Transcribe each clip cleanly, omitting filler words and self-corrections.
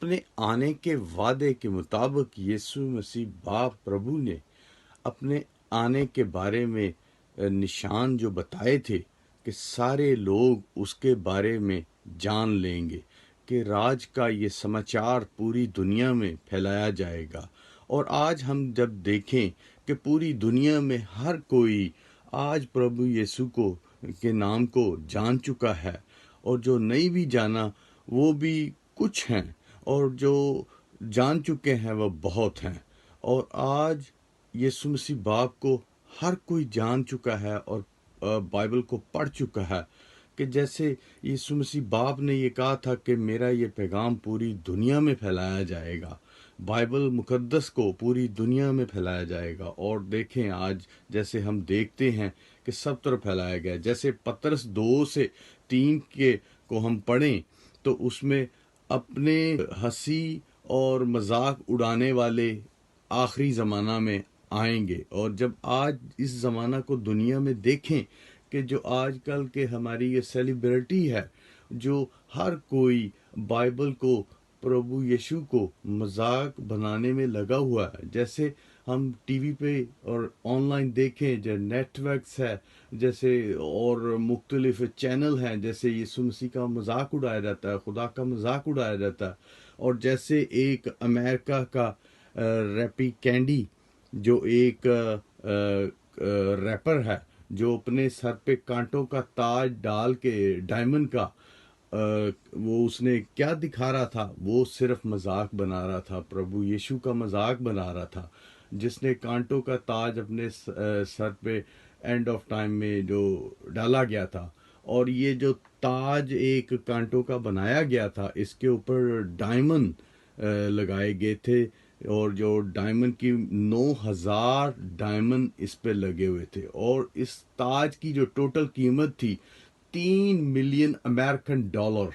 اپنے آنے کے وعدے کے مطابق یسوع مسیح باپ پربھو نے اپنے آنے کے بارے میں نشان جو بتائے تھے کہ سارے لوگ اس کے بارے میں جان لیں گے کہ راج کا یہ سماچار پوری دنیا میں پھیلایا جائے گا۔ اور آج ہم جب دیکھیں کہ پوری دنیا میں ہر کوئی آج پربھو یسوع کو کے نام کو جان چکا ہے، اور جو نہیں بھی جانا وہ بھی کچھ ہیں، اور جو جان چکے ہیں وہ بہت ہیں۔ اور آج یسوع مسیح باپ کو ہر کوئی جان چکا ہے اور بائبل کو پڑھ چکا ہے کہ جیسے یسوع مسیح باپ نے یہ کہا تھا کہ میرا یہ پیغام پوری دنیا میں پھیلایا جائے گا، بائبل مقدس کو پوری دنیا میں پھیلایا جائے گا۔ اور دیکھیں آج جیسے ہم دیکھتے ہیں کہ سب طرف پھیلایا گیا، جیسے پطرس 2-3 کے کو ہم پڑھیں تو اس میں اپنے ہنسی اور مذاق اڑانے والے آخری زمانہ میں آئیں گے۔ اور جب آج اس زمانہ کو دنیا میں دیکھیں کہ جو آج کل کے ہماری یہ سیلیبریٹی ہے، جو ہر کوئی بائبل کو، پربھو یشوع کو مذاق بنانے میں لگا ہوا ہے، جیسے ہم ٹی وی پہ اور آن لائن دیکھیں جو نیٹ ورکس ہے، جیسے اور مختلف چینل ہیں، جیسے یسوع مسیح کا مذاق اڑایا جاتا ہے، خدا کا مذاق اڑایا جاتا ہے۔ اور جیسے ایک امریکہ کا ریپی کینڈی جو ایک ریپر ہے، جو اپنے سر پہ کانٹوں کا تاج ڈال کے ڈائمنڈ کا وہ اس نے کیا دکھا رہا تھا، وہ صرف مذاق بنا رہا تھا، پربھو یشوع کا مذاق بنا رہا تھا، جس نے کانٹوں کا تاج اپنے سر پہ اینڈ آف ٹائم میں جو ڈالا گیا تھا۔ اور یہ جو تاج ایک کانٹوں کا بنایا گیا تھا، اس کے اوپر ڈائمنڈ لگائے گئے تھے، اور جو ڈائمنڈ کی 9,000 ڈائمنڈ اس پہ لگے ہوئے تھے، اور اس تاج کی جو ٹوٹل قیمت تھی 3 ملین امریکن ڈالر۔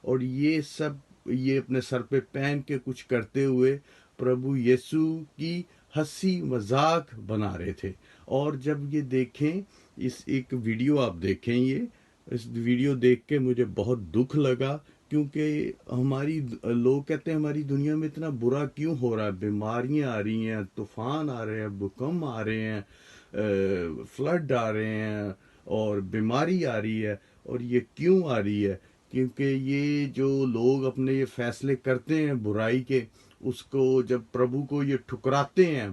اور یہ سب یہ اپنے سر پہ پہن کے کچھ کرتے ہوئے پربھو یسوع کی ہنسی مذاق بنا رہے تھے۔ اور جب یہ دیکھیں اس ایک ویڈیو آپ دیکھیں، اس ویڈیو دیکھ کے مجھے بہت دکھ لگا، کیونکہ ہماری لوگ کہتے ہیں ہماری دنیا میں اتنا برا کیوں ہو رہا ہے، بیماریاں آ رہی ہیں، طوفان آ رہے ہیں، بھوکم آ رہے ہیں، فلڈ آ رہے ہیں، اور بیماری آ رہی ہے۔ اور یہ کیوں آ رہی ہے؟ کیونکہ یہ جو لوگ اپنے یہ فیصلے کرتے ہیں برائی کے، اس کو جب پربھو کو یہ ٹھکراتے ہیں،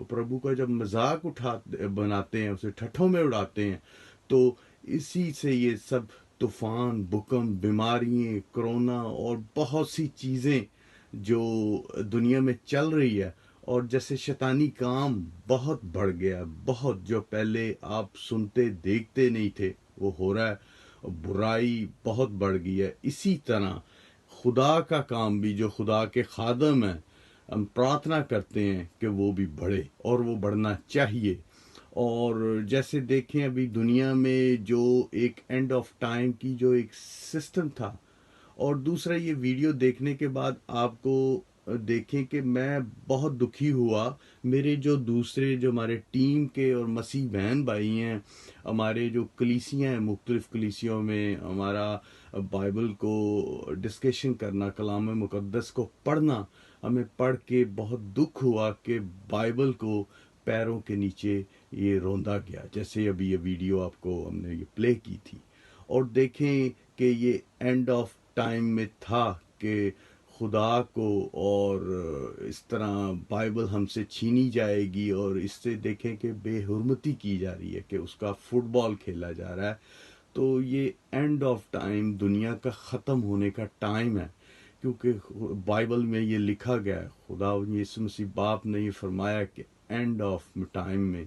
پربھو کا جب مذاق بناتے ہیں، اسے ٹھٹھوں میں اڑاتے ہیں، تو اسی سے یہ سب طوفان، بھوکم، بیماریاں، کرونا اور بہت سی چیزیں جو دنیا میں چل رہی ہے، اور جیسے شیطانی کام بہت بڑھ گیا، بہت جو پہلے آپ سنتے دیکھتے نہیں تھے وہ ہو رہا ہے، برائی بہت بڑھ گئی ہے۔ اسی طرح خدا کا کام بھی، جو خدا کے خادم ہیں، ہم پرارتھنا کرتے ہیں کہ وہ بھی بڑھے، اور وہ بڑھنا چاہیے۔ اور جیسے دیکھیں ابھی دنیا میں جو ایک اینڈ آف ٹائم کی جو ایک سسٹم تھا، اور دوسرا یہ ویڈیو دیکھنے کے بعد آپ کو دیکھیں کہ میں بہت دکھی ہوا، میرے جو دوسرے جو ہمارے ٹیم کے اور مسیح بہن بھائی ہیں، ہمارے جو کلیسیاں ہیں، مختلف کلیسیوں میں ہمارا بائبل کو ڈسکشن کرنا، کلام مقدس کو پڑھنا، ہمیں پڑھ کے بہت دکھ ہوا کہ بائبل کو پیروں کے نیچے یہ روندا گیا، جیسے ابھی یہ ویڈیو آپ کو ہم نے یہ پلے کی تھی۔ اور دیکھیں کہ یہ اینڈ آف ٹائم میں تھا کہ خدا کو اور اس طرح بائبل ہم سے چھینی جائے گی، اور اس سے دیکھیں کہ بے حرمتی کی جا رہی ہے، کہ اس کا فٹ بال کھیلا جا رہا ہے۔ تو یہ اینڈ آف ٹائم، دنیا کا ختم ہونے کا ٹائم ہے، کیونکہ بائبل میں یہ لکھا گیا ہے، خدا یسوع مسیح باپ نے یہ فرمایا کہ اینڈ آف ٹائم میں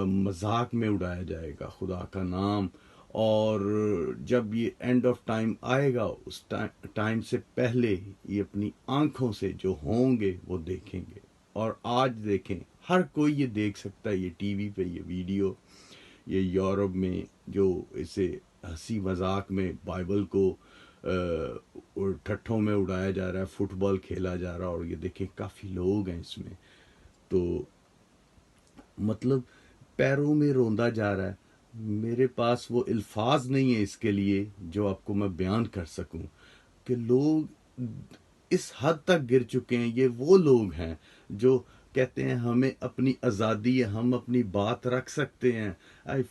مذاق میں اڑایا جائے گا خدا کا نام۔ اور جب یہ اینڈ آف ٹائم آئے گا، اس ٹائم سے پہلے یہ اپنی آنکھوں سے جو ہوں گے وہ دیکھیں گے۔ اور آج دیکھیں، ہر کوئی یہ دیکھ سکتا ہے، یہ ٹی وی پہ یہ ویڈیو، یہ یورپ میں جو اسے ہنسی مذاق میں بائبل کو ٹھٹھوں میں اڑایا جا رہا ہے، فٹ بال کھیلا جا رہا ہے، اور یہ دیکھیں کافی لوگ ہیں اس میں، تو مطلب پیروں میں روندا جا رہا ہے۔ میرے پاس وہ الفاظ نہیں ہے اس کے لیے جو آپ کو میں بیان کر سکوں، کہ لوگ اس حد تک گر چکے ہیں. یہ وہ لوگ ہیں جو کہتے ہیں ہمیں اپنی آزادی ہے, ہم اپنی بات رکھ سکتے ہیں,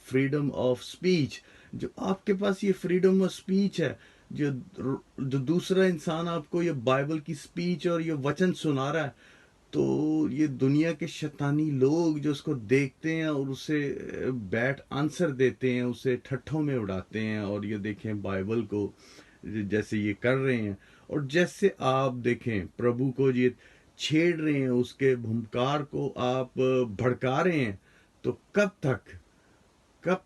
فریڈم آف سپیچ. جو آپ کے پاس یہ فریڈم آف سپیچ ہے, جو دوسرا انسان آپ کو یہ بائبل کی سپیچ اور یہ وچن سنا رہا ہے, تو یہ دنیا کے شیطانی لوگ جو اس کو دیکھتے ہیں اور اسے بیٹھ آنسر دیتے ہیں, اسے ٹھٹھوں میں اڑاتے ہیں, اور یہ دیکھیں بائبل کو جیسے یہ کر رہے ہیں, اور جیسے آپ دیکھیں پربھو کو یہ چھیڑ رہے ہیں, اس کے بھمکار کو آپ بھڑکا رہے ہیں, تو کب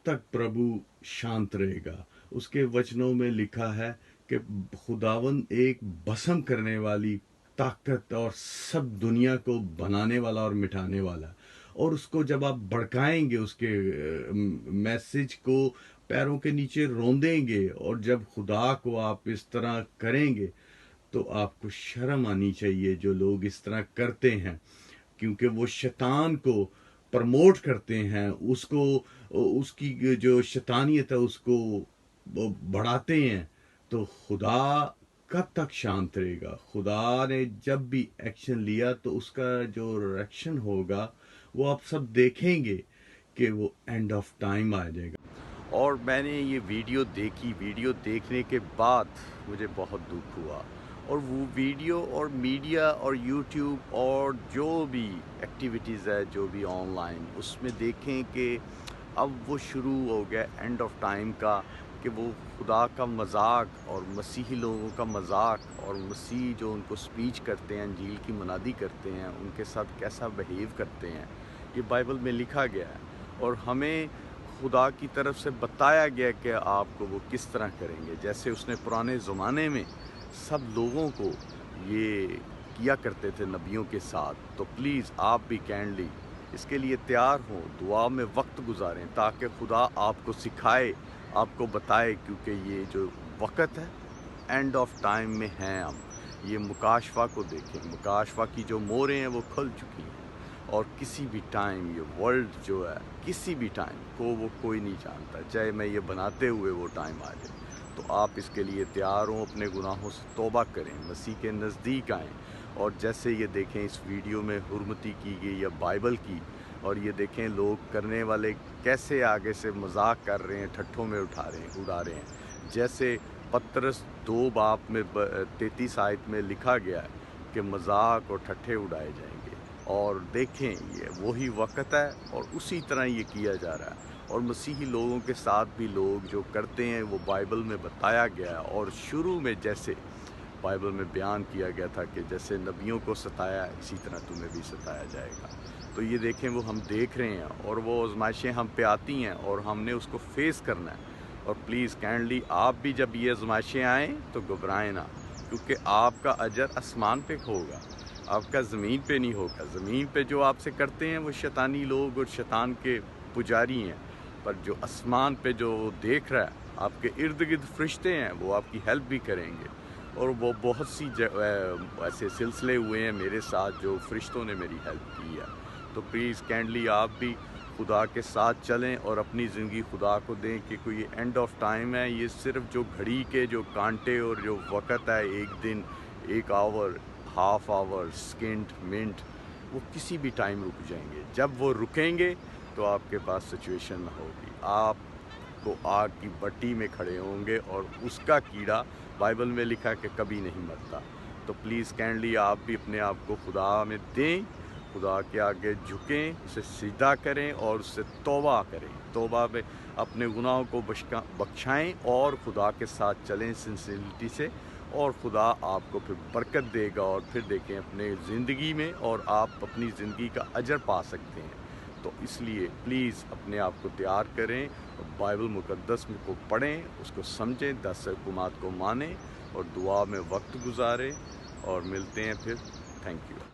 تک پربھو شانت رہے گا؟ اس کے وچنوں میں لکھا ہے کہ خداون ایک بسم کرنے والی طاقت اور سب دنیا کو بنانے والا اور مٹانے والا, اور اس کو جب آپ بھڑکائیں گے, اس کے میسج کو پیروں کے نیچے روندیں گے, اور جب خدا کو آپ اس طرح کریں گے, تو آپ کو شرم آنی چاہیے جو لوگ اس طرح کرتے ہیں, کیونکہ وہ شیطان کو پرموٹ کرتے ہیں, اس کو اس کی جو شیطانیت ہے اس کو بڑھاتے ہیں. تو خدا کب تک شانت رہے گا؟ خدا نے جب بھی ایکشن لیا تو اس کا جو ریئیکشن ہوگا وہ آپ سب دیکھیں گے کہ وہ اینڈ آف ٹائم آ جائے گا. اور میں نے یہ ویڈیو دیکھی, ویڈیو دیکھنے کے بعد مجھے بہت دکھ ہوا, اور وہ ویڈیو اور میڈیا اور یوٹیوب اور جو بھی ایکٹیویٹیز ہے جو بھی آن لائن, اس میں دیکھیں کہ اب وہ شروع ہو گیا اینڈ آف ٹائم کا, کہ وہ خدا کا مذاق اور مسیحی لوگوں کا مذاق, اور مسیح جو ان کو سپیچ کرتے ہیں, انجیل کی منادی کرتے ہیں, ان کے ساتھ کیسا بہیو کرتے ہیں, یہ بائبل میں لکھا گیا ہے, اور ہمیں خدا کی طرف سے بتایا گیا کہ آپ کو وہ کس طرح کریں گے. جیسے اس نے پرانے زمانے میں سب لوگوں کو یہ کیا کرتے تھے نبیوں کے ساتھ, تو پلیز آپ بھی کینڈلی اس کے لیے تیار ہوں, دعا میں وقت گزاریں تاکہ خدا آپ کو سکھائے, آپ کو بتائے, کیونکہ یہ جو وقت ہے اینڈ آف ٹائم میں ہیں ہم. یہ مکاشفہ کو دیکھیں, مکاشفہ کی جو موریں ہیں وہ کھل چکی ہیں, اور کسی بھی ٹائم یہ ورلڈ جو ہے کسی بھی ٹائم کو وہ کوئی نہیں جانتا, چاہے میں یہ بناتے ہوئے وہ ٹائم آ جائے. تو آپ اس کے لیے تیار ہوں, اپنے گناہوں سے توبہ کریں, مسیح کے نزدیک آئیں, اور جیسے یہ دیکھیں اس ویڈیو میں حرمتی کی گئی یا بائبل کی, اور یہ دیکھیں لوگ کرنے والے کیسے آگے سے مذاق کر رہے ہیں, ٹھٹھوں میں اڑا رہے ہیں. جیسے پطرس 2 باب میں 33 آیت میں لکھا گیا ہے کہ مذاق اور ٹھٹھے اڑائے جائیں گے, اور دیکھیں یہ وہی وقت ہے, اور اسی طرح یہ کیا جا رہا ہے. اور مسیحی لوگوں کے ساتھ بھی لوگ جو کرتے ہیں وہ بائبل میں بتایا گیا ہے, اور شروع میں جیسے بائبل میں بیان کیا گیا تھا کہ جیسے نبیوں کو ستایا اسی طرح تمہیں بھی ستایا جائے گا. تو یہ دیکھیں وہ ہم دیکھ رہے ہیں, اور وہ آزمائشیں ہم پہ آتی ہیں, اور ہم نے اس کو فیس کرنا ہے. اور پلیز کائنڈلی آپ بھی جب یہ آزمائشیں آئیں تو گھبرائیں نہ, کیونکہ آپ کا اجر آسمان پہ ہوگا, آپ کا زمین پہ نہیں ہوگا. زمین پہ جو آپ سے کرتے ہیں وہ شیطانی لوگ اور شیطان کے پجاری ہیں, پر جو آسمان پہ جو دیکھ رہا ہے, آپ کے ارد گرد فرشتے ہیں, وہ آپ کی ہیلپ بھی کریں گے. اور وہ بہت سی ایسے سلسلے ہوئے ہیں میرے ساتھ جو فرشتوں نے میری ہیلپ کی ہے. تو پلیز کائنڈلی آپ بھی خدا کے ساتھ چلیں اور اپنی زندگی خدا کو دیں, کہ کوئی اینڈ آف ٹائم ہے. یہ صرف جو گھڑی کے جو کانٹے اور جو وقت ہے, ایک دن, 1 آور, ہاف آور, سیکنڈ, منٹ, وہ کسی بھی ٹائم رک جائیں گے. جب وہ رکیں گے تو آپ کے پاس سچویشن نہ ہوگی, آپ کو آگ کی بٹی میں کھڑے ہوں گے, اور اس کا کیڑا بائبل میں لکھا کہ کبھی نہیں مرتا. تو پلیز کائنڈلی آپ بھی اپنے آپ کو خدا میں دیں, خدا کے آگے جھکیں, اسے سجدہ کریں اور اس سے توبہ کریں. توبہ میں اپنے گناہوں کو بخشائیں اور خدا کے ساتھ چلیں سنسیریٹی سے, اور خدا آپ کو پھر برکت دے گا, اور پھر دیکھیں اپنے زندگی میں, اور آپ اپنی زندگی کا اجر پا سکتے ہیں. تو اس لیے پلیز اپنے آپ کو تیار کریں, بائبل مقدس کو پڑھیں, اس کو سمجھیں, 10 حکمات کو مانیں, اور دعا میں وقت گزاریں, اور ملتے ہیں پھر. Thank you.